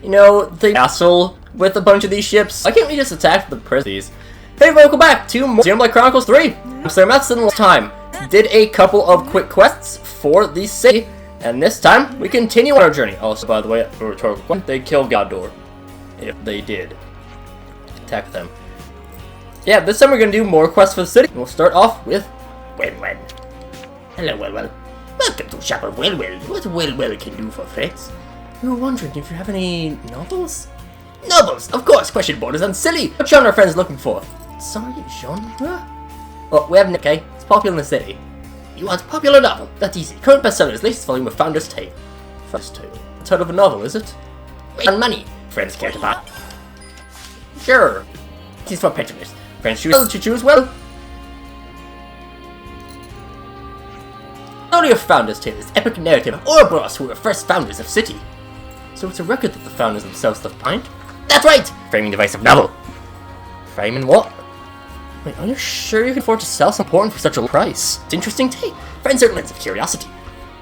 You know, the castle with a bunch of these ships. Why can't we just attack the prisoners? Hey, welcome back to more Xenoblade Chronicles 3! I'm SlayerMathis, and last time did a couple of quick quests for the city, and this time we continue on our journey. Also, by the way, a rhetorical question, they killed Godor. If they did. Attack them. Yeah, this time we're gonna do more quests for the city. We'll start off with Well. Hello, Well. Welcome to Shop of Well. What Well can do for friends? We were wondering if you have any novels? Novels, of course! Question board is on silly! What genre are friends looking for? Sorry, genre? Oh, we have Nick, okay? It's popular in the city. You want popular novel? That's easy. Current bestsellers, latest volume of Founder's Tale. Founder's Tale? The title of a novel, is it? Wait on money. Friends care to buy. Sure. This is for patronage. Friends choose well. Story of Founder's Tale is epic narrative of Ouroboros, who were first founders of city. So it's a record that the founders themselves left behind? That's right! Framing device of novel. Framing what? Wait, are you sure you can afford to sell some porn for such a low price? It's interesting take. Friends are lens of curiosity.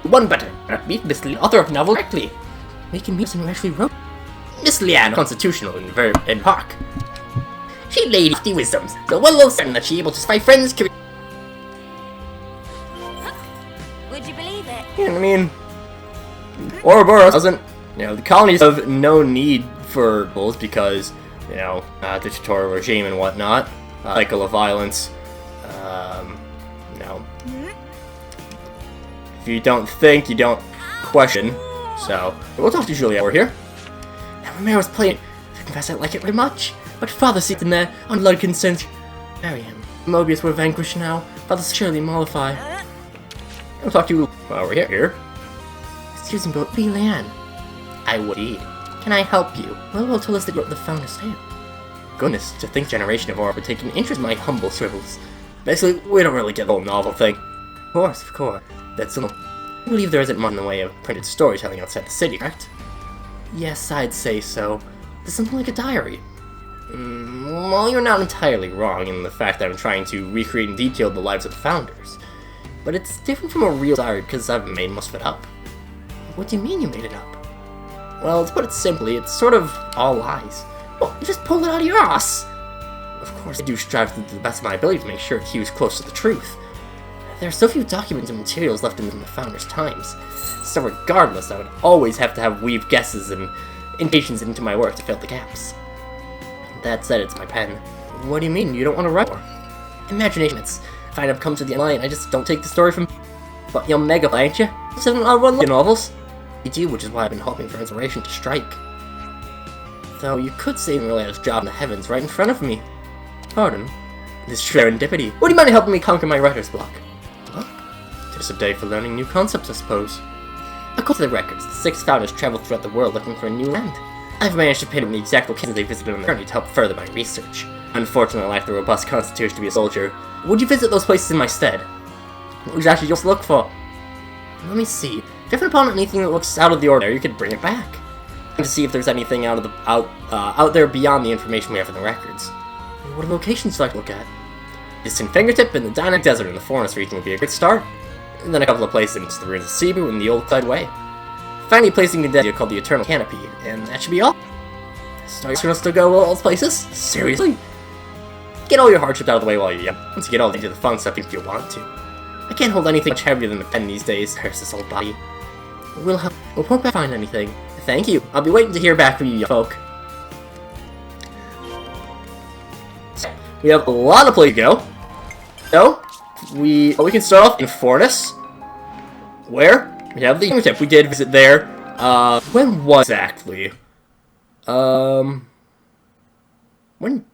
One better. Meet Miss Lee, author of novel directly. Making me who actually wrote. Miss Leanne, constitutional in Park. She laid 50 wisdoms, so well certain that she able to spy friends' career. Would you believe it? You know what I mean? Ouroboros doesn't, the colonies have no need for bulls because, the dictatorial regime and whatnot, cycle of violence, if you don't think, you don't question, so, we'll talk to Julia over here. Now, Romero was playing, I confess I like it very much, but Father sees in there, on blood consent, marry him. Mobius were vanquished now, Father surely mollify. I'll talk to you over here. Excuse me, but be Leanne. I would indeed. Can I help you? Well, told us that you're the Founder's Tale. Goodness, to think generation of Aura would take an interest in my humble scribbles. Basically, we don't really get the whole novel thing. Of course. That's all. I believe there isn't much in the way of printed storytelling outside the city, correct? Yes, I'd say so. There's something like a diary. Well, you're not entirely wrong in the fact that I'm trying to recreate in detail the lives of the founders. But it's different from a real diary because I've made most of it up. What do you mean you made it up? Well, to put it simply, it's sort of all lies. Well, you just pulled it out of your ass! Of course, I do strive to the best of my ability to make sure it hews close to the truth. There are so few documents and materials left in the founders' times, so regardless, I would always have to weave guesses and indications into my work to fill the gaps. That said, it's my pen. What do you mean, you don't want to write more? Imagination, if I end up coming to the line, I just don't take the story from... But you're mega, ain't you? 7 out of 1 novels. You do, which is why I've been hoping for inspiration to strike. Though you could say he really has a job in the heavens right in front of me. Pardon? This serendipity. Would you mind helping me conquer my writer's block? Well, just a day for learning new concepts, I suppose. According to the records, the 6 founders traveled throughout the world looking for a new land. I've managed to pinpoint the exact locations they visited on their journey to help further my research. Unfortunately, I lack the robust constitution to be a soldier. Would you visit those places in my stead? What exactly you look for? Let me see. If you happen upon anything that looks out of the ordinary, you could bring it back. To see if there's anything out there beyond the information we have in the records. What locations do I look at? Distant Fingertip and the Dynamic Desert in the Forest region would be a great start. And then a couple of places into the ruins of Cebu and the Old Clyde Way. Finally, placing a desert called the Eternal Canopy, and that should be all. So you're supposed to go all those places? Seriously? Get all your hardships out of the way while you're young. Once you get all into the fun stuff if you want to. I can't hold anything much heavier than a pen these days. Curse this old body. We'll hope I find anything. Thank you. I'll be waiting to hear back from you, young folk. So, we have a lot of places to go. So, we can start off in Fortis, where we have the Fingertip. We did visit there. When was exactly? When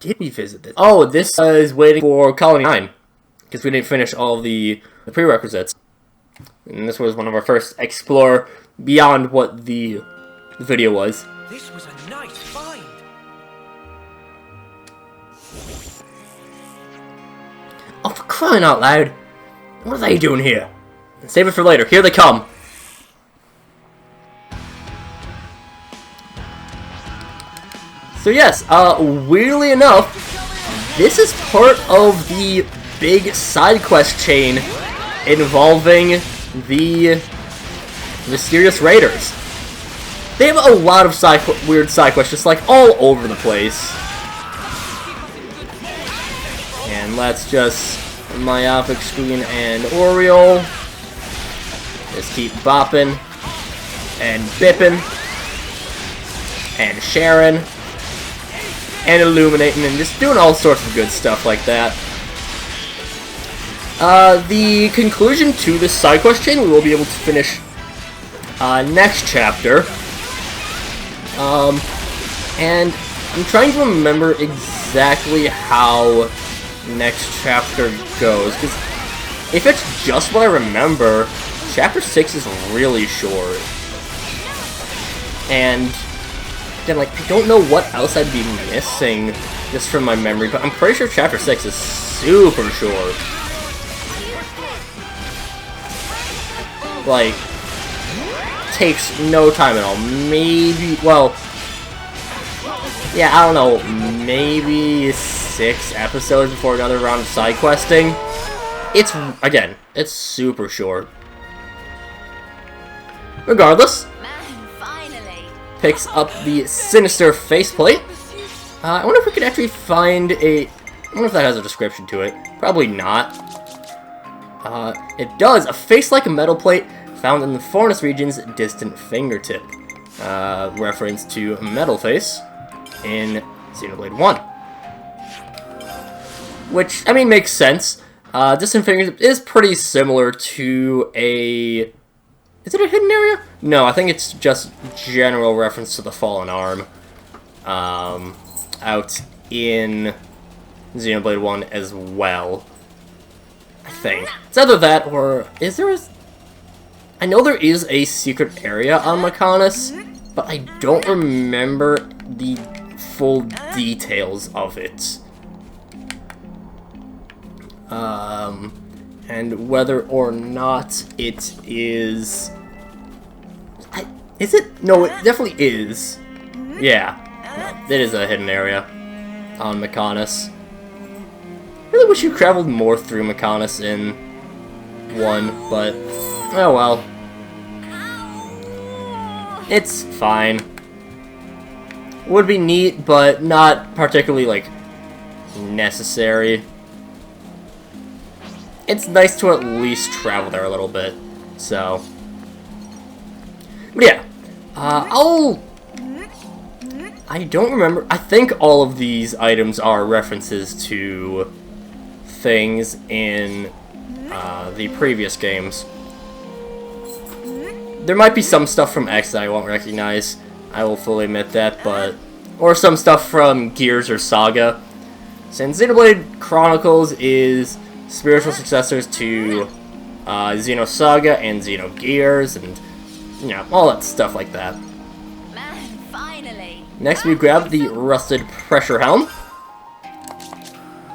did we visit this? Oh, this is waiting for Colony 9. Because we didn't finish all the prerequisites. And this was one of our first explore beyond what the video was. This was a nice find. Oh, for crying out loud! What are they doing here? Save it for later. Here they come. So yes, weirdly enough, this is part of the big side quest chain involving the mysterious raiders. They have a lot of weird side quests, just like all over the place. And let's just myopic screen and Oriole. Just keep bopping and bipping and sharing and illuminating and just doing all sorts of good stuff like that. The conclusion to this side quest chain we will be able to finish next chapter. And I'm trying to remember exactly how next chapter goes, because if it's just what I remember, chapter 6 is really short. And then, like, I don't know what else I'd be missing just from my memory, but I'm pretty sure chapter 6 is super short. Like, takes no time at all. Maybe, well, yeah, I don't know, maybe 6 episodes before another round of side questing. It's, again, it's super short. Regardless, Finally. picks up the sinister faceplate. I wonder if we could actually find a... I wonder if that has a description to it. Probably not. It does. A face-like metal plate found in the Forest region's distant fingertip. Reference to Metal Face in Xenoblade 1. Which, I mean, makes sense. Distant fingertip is pretty similar to a... Is it a hidden area? No, I think it's just general reference to the Fallen Arm. Out in Xenoblade 1 as well. I think. It's either that or... Is there a... I know there is a secret area on Mechonis, but I don't remember the full details of it. And whether or not it is... Is it? No, it definitely is. Yeah. It is a hidden area on Mechonis. I really wish you traveled more through Mechonis in 1, but... Oh well. It's fine. Would be neat, but not particularly, like, necessary. It's nice to at least travel there a little bit, so... But yeah, I don't remember. I think all of these items are references to things in the previous games. There might be some stuff from X that I won't recognize. I will fully admit that, but... Or some stuff from Gears or Saga. Since Xenoblade Chronicles is spiritual successors to Xenosaga and Xenogears, and, you know, all that stuff like that. Man, finally. Next, we grab the Rusted Pressure Helm.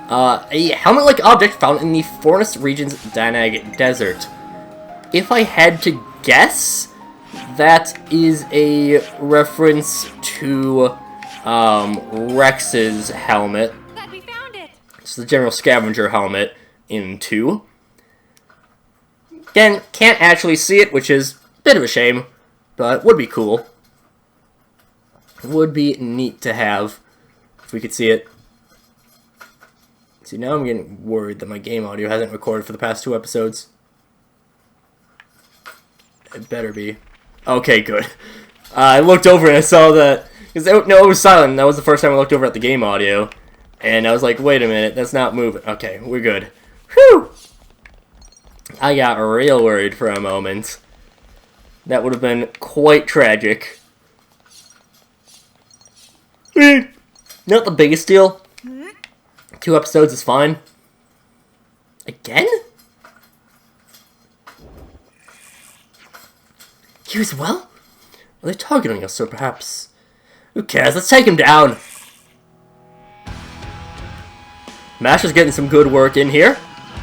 A helmet-like object found in the Forest region's Danag Desert. If I had to guess, that is a reference to Rex's helmet. Glad we found it. It's the General Scavenger helmet in 2. Again, can't actually see it, which is a bit of a shame, but would be cool. Would be neat to have if we could see it. See, now I'm getting worried that my game audio hasn't recorded for the past 2 episodes. It better be. Okay, good. I looked over and I saw that... No, it was silent. That was the first time I looked over at the game audio. And I was like, wait a minute, that's not moving. Okay, we're good. Whew! I got real worried for a moment. That would have been quite tragic. Not the biggest deal. 2 episodes is fine. Again? You as well? Are they targeting us, or perhaps... Who cares? Let's take him down! Mash is getting some good work in here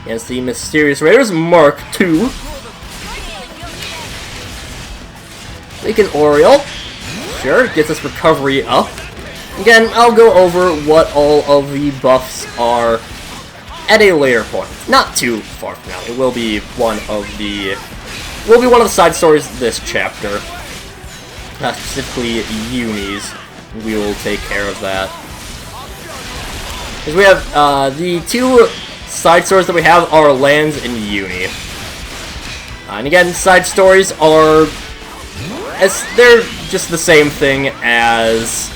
against the Mysterious Raiders Mark II. Taking Oriole. Sure, gets us recovery up. Again, I'll go over what all of the buffs are at a later point. Not too far from now. It will be one of the side stories this chapter. specifically Unis, we will take care of that. Because we have, the two side stories that we have are Lands and Uni. And again, side stories are, they're just the same thing as,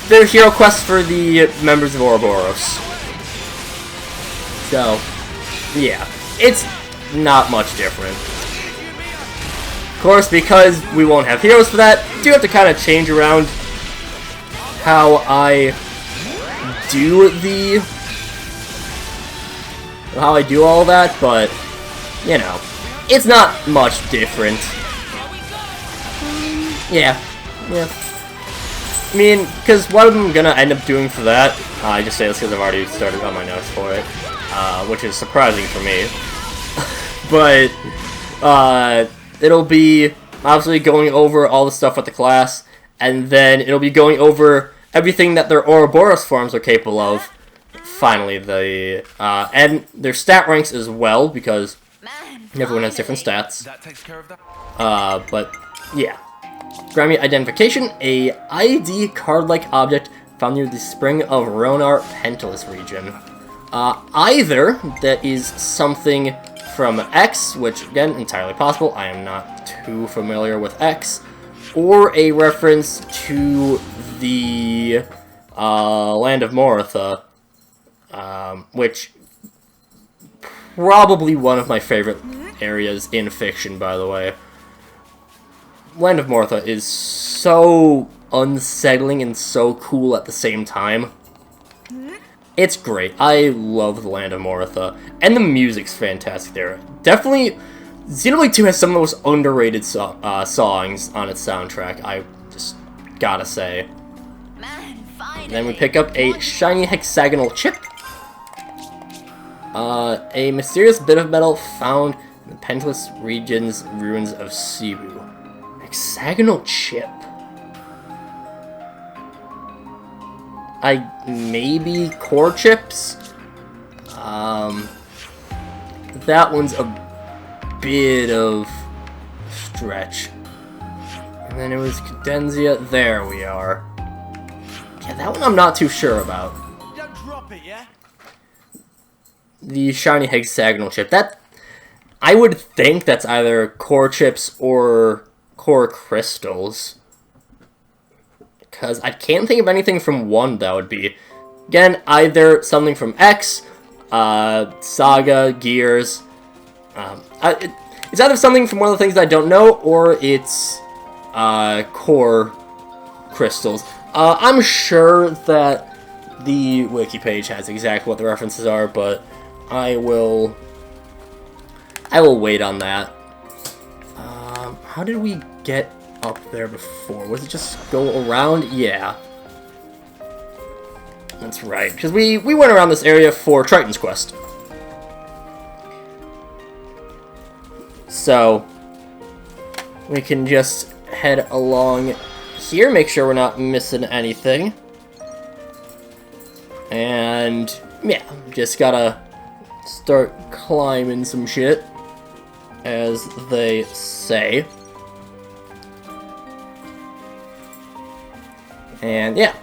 they're hero quests for the members of Ouroboros. So, yeah, it's not much different. Of course, because we won't have heroes for that, I do have to kind of change around how I do all that, but, you know, it's not much different. Yeah. I mean, because what I'm gonna end up doing for that, I just say this because I've already started on my notes for it, which is surprising for me. But, it'll be obviously going over all the stuff with the class, and then it'll be going over everything that their Ouroboros forms are capable of. Finally, and their stat ranks as well, because everyone has different stats. That takes care of that. But, yeah. Grant me identification, a ID card-like object found near the Spring of Ronar Pentalus region. Either that is something from X, which, again, entirely possible, I am not too familiar with X, or a reference to the Land of Moratha, which probably one of my favorite areas in fiction, by the way. Land of Moratha is so unsettling and so cool at the same time. It's great. I love the Land of Moratha. And the music's fantastic there. Definitely, Xenoblade 2 has some of the most underrated songs on its soundtrack, I just gotta say. And then we pick up a shiny hexagonal chip. A mysterious bit of metal found in the Pentalus region's ruins of Cebu. Hexagonal chip. Maybe core chips? That one's a bit of stretch. And then it was Cadenzia. There we are. Yeah, that one I'm not too sure about. Don't drop it, yeah? The shiny hexagonal chip. That, I would think that's either core chips or core crystals. Because I can't think of anything from one that would be. Again, either something from X, Saga, Gears. It's either something from one of the things that I don't know, or it's core crystals. I'm sure that the wiki page has exactly what the references are, but I will wait on that. How did we get up there before? Was it just go around? Yeah. That's right, because we went around this area for Triton's Quest. So, we can just head along here, make sure we're not missing anything. And, yeah, just gotta start climbing some shit, as they say. And, yeah.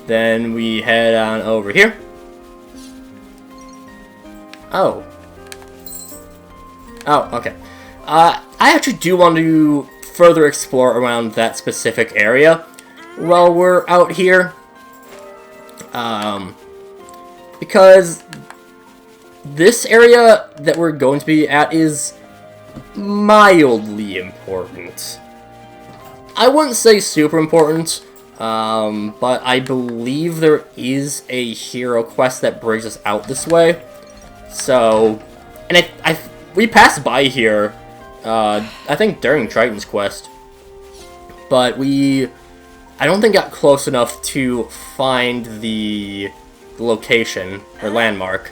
Then we head on over here. Oh. Oh, okay. I actually do want to further explore around that specific area while we're out here. Because this area that we're going to be at is mildly important. I wouldn't say super important, but I believe there is a hero quest that brings us out this way. So, and we passed by here, I think during Triton's Quest, but I don't think got close enough to find the location, or landmark.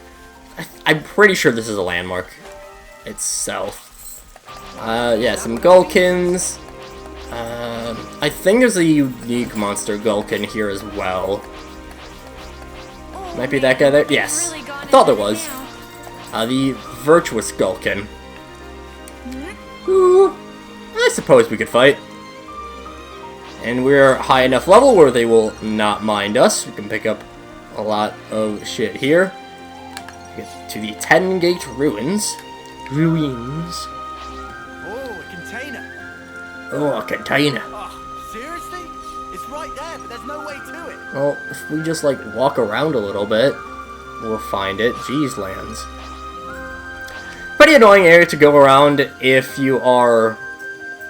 I'm pretty sure this is a landmark itself. Yeah, some Gulkins. I think there's a unique monster Gulkin here as well. Might be that guy there? Yes, I thought there was. The Virtuous Gulkin. Ooh, I suppose we could fight. And we're high enough level where they will not mind us. We can pick up a lot of shit here. Get to the 10 Gate Ruins. Oh, a container. Oh, a container. Oh, seriously? It's right there, but there's no way to it. Well, if we just, like, walk around a little bit, we'll find it. Geez, lands. Pretty annoying area to go around if you are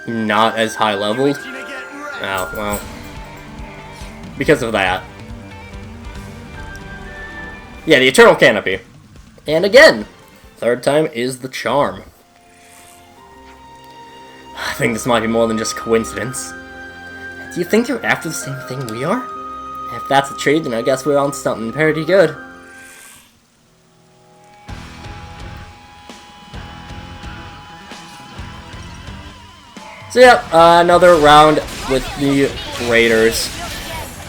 not as high leveled. Oh, well. Because of that. Yeah, the Eternal Canopy. And again, third time is the charm. I think this might be more than just coincidence. Do you think they're after the same thing we are? If that's the trade, then I guess we're on something pretty good. So yeah, another round with the Raiders.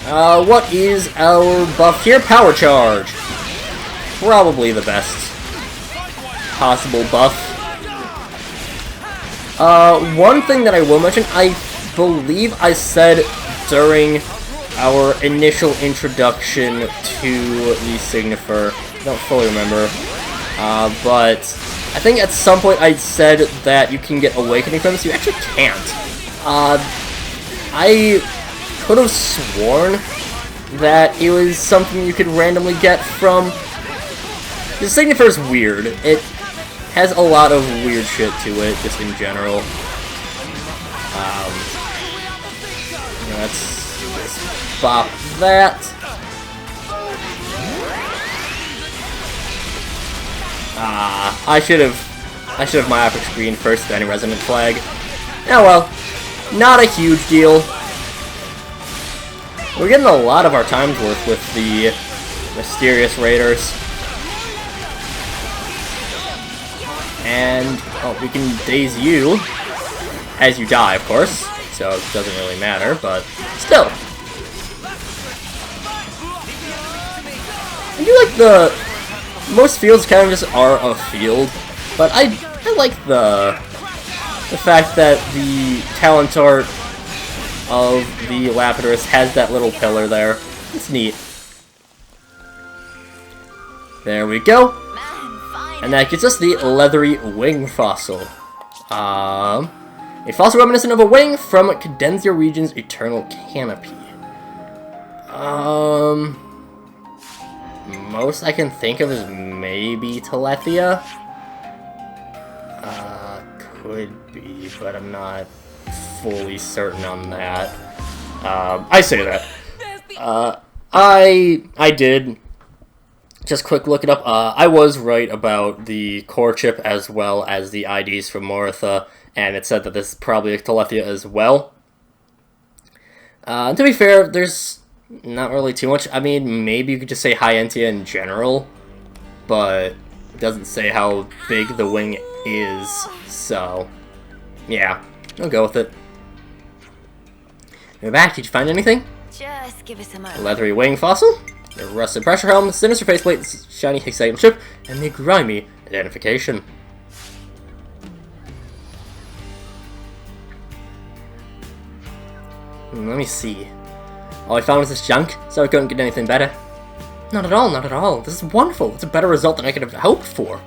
What is our buff here? Power Charge. Probably the best possible buff. One thing that I will mention, I believe I said during our initial introduction to the Signifer, I don't fully remember, but I think at some point I said that you can get Awakening from this. You actually can't. I could have sworn that it was something you could randomly get from... The Signifer is weird. It has a lot of weird shit to it, just in general. Let's just bop that. I should have myopic screen first, then Resonant Flag. Oh well, not a huge deal. We're getting a lot of our time's worth with the Mysterious Raiders. And, oh, we can daze you as you die, of course, so it doesn't really matter, but still. I do like the... Most fields kind of just are a field, but I like the fact that the talent art of the Lapidus has that little pillar there. It's neat. There we go. And that gets us the Leathery Wing Fossil. A fossil reminiscent of a wing from Cadenzia region's Eternal Canopy. Most I can think of is maybe Telethia. Could be, but I'm not fully certain on that. I say that. I did just quick look it up. I was right about the core chip as well as the IDs from Moritha, and it said that this is probably a Telethia as well. To be fair, there's not really too much. I mean, maybe you could just say Hyentia in general, but it doesn't say how big the wing is, so yeah, I'll go with it. We're back. Did you find anything? Just give us a moment. Leathery wing fossil, the rusted pressure helm, sinister faceplate, shiny hexagonal ship, and the grimy identification. Let me see. All I found was this junk, so I couldn't get anything better. Not at all, not at all. This is wonderful. It's a better result than I could have hoped for.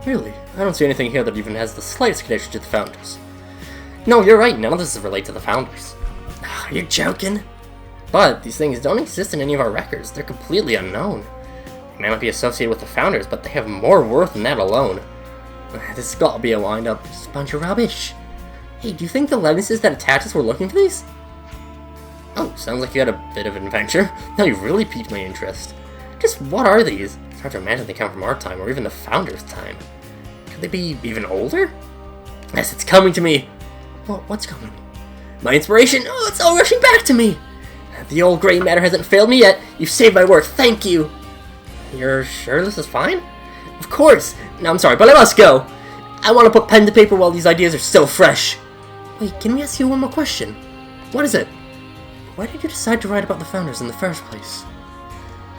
Really, I don't see anything here that even has the slightest connection to the Founders. No, you're right. None of this is related to the Founders. Are you joking? But these things don't exist in any of our records. They're completely unknown. They may not be associated with the Founders, but they have more worth than that alone. This has got to be a wind-up. It's a bunch of rubbish. Hey, do you think the Levises that attacked us were looking for these? Oh, sounds like you had a bit of an adventure. Now you really piqued my interest. Just what are these? It's hard to imagine they come from our time, or even the Founders' time. Could they be even older? Yes, it's coming to me. Well, what's coming? My inspiration? Oh, it's all rushing back to me. The old gray matter hasn't failed me yet. You've saved my work. Thank you. You're sure this is fine? Of course. No, I'm sorry, but I must go. I want to put pen to paper while these ideas are still fresh. Wait, can we ask you one more question? What is it? Why did you decide to write about the Founders in the first place?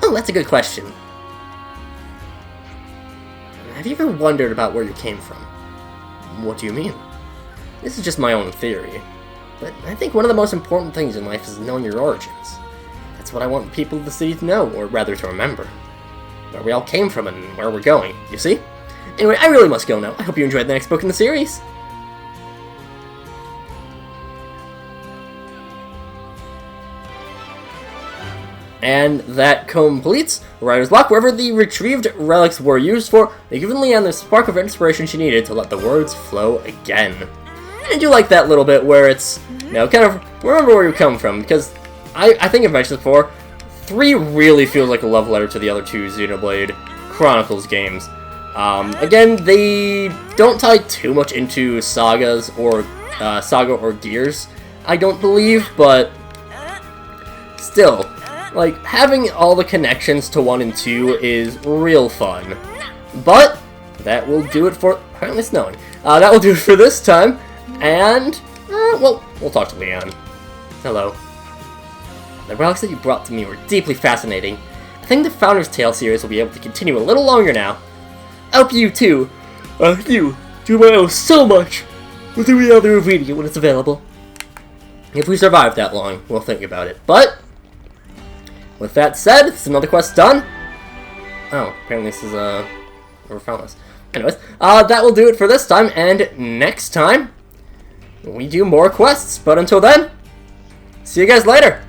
Oh, that's a good question. Have you ever wondered about where you came from? What do you mean? This is just my own theory. But I think one of the most important things in life is knowing your origins. That's what I want people of the city to know, or rather to remember. Where we all came from and where we're going, you see? Anyway, I really must go now. I hope you enjoyed the next book in the series. And that completes Writer's Block. Wherever the retrieved relics were used for, they given Leanne the spark of inspiration she needed to let the words flow again. And I do like that little bit where it's, you know, kind of remember where you come from, because I think I've mentioned before, 3 really feels like a love letter to the other 2 Xenoblade Chronicles games. Again, they don't tie too much into sagas or Saga or Gears, I don't believe, but still, like, having all the connections to 1 and 2 is real fun. But that will do it for... Apparently it's snowing. That will do it for this time, and, well, we'll talk to Leanne. Hello. The relics that you brought to me were deeply fascinating. I think the Founder's Tale series will be able to continue a little longer now. I hope you too. You might owe so much. We'll do another video when it's available. If we survive that long, we'll think about it. But, with that said, it's another quest done. Oh, apparently this is, never found this. Anyways, that will do it for this time, and next time, we do more quests. But until then, see you guys later.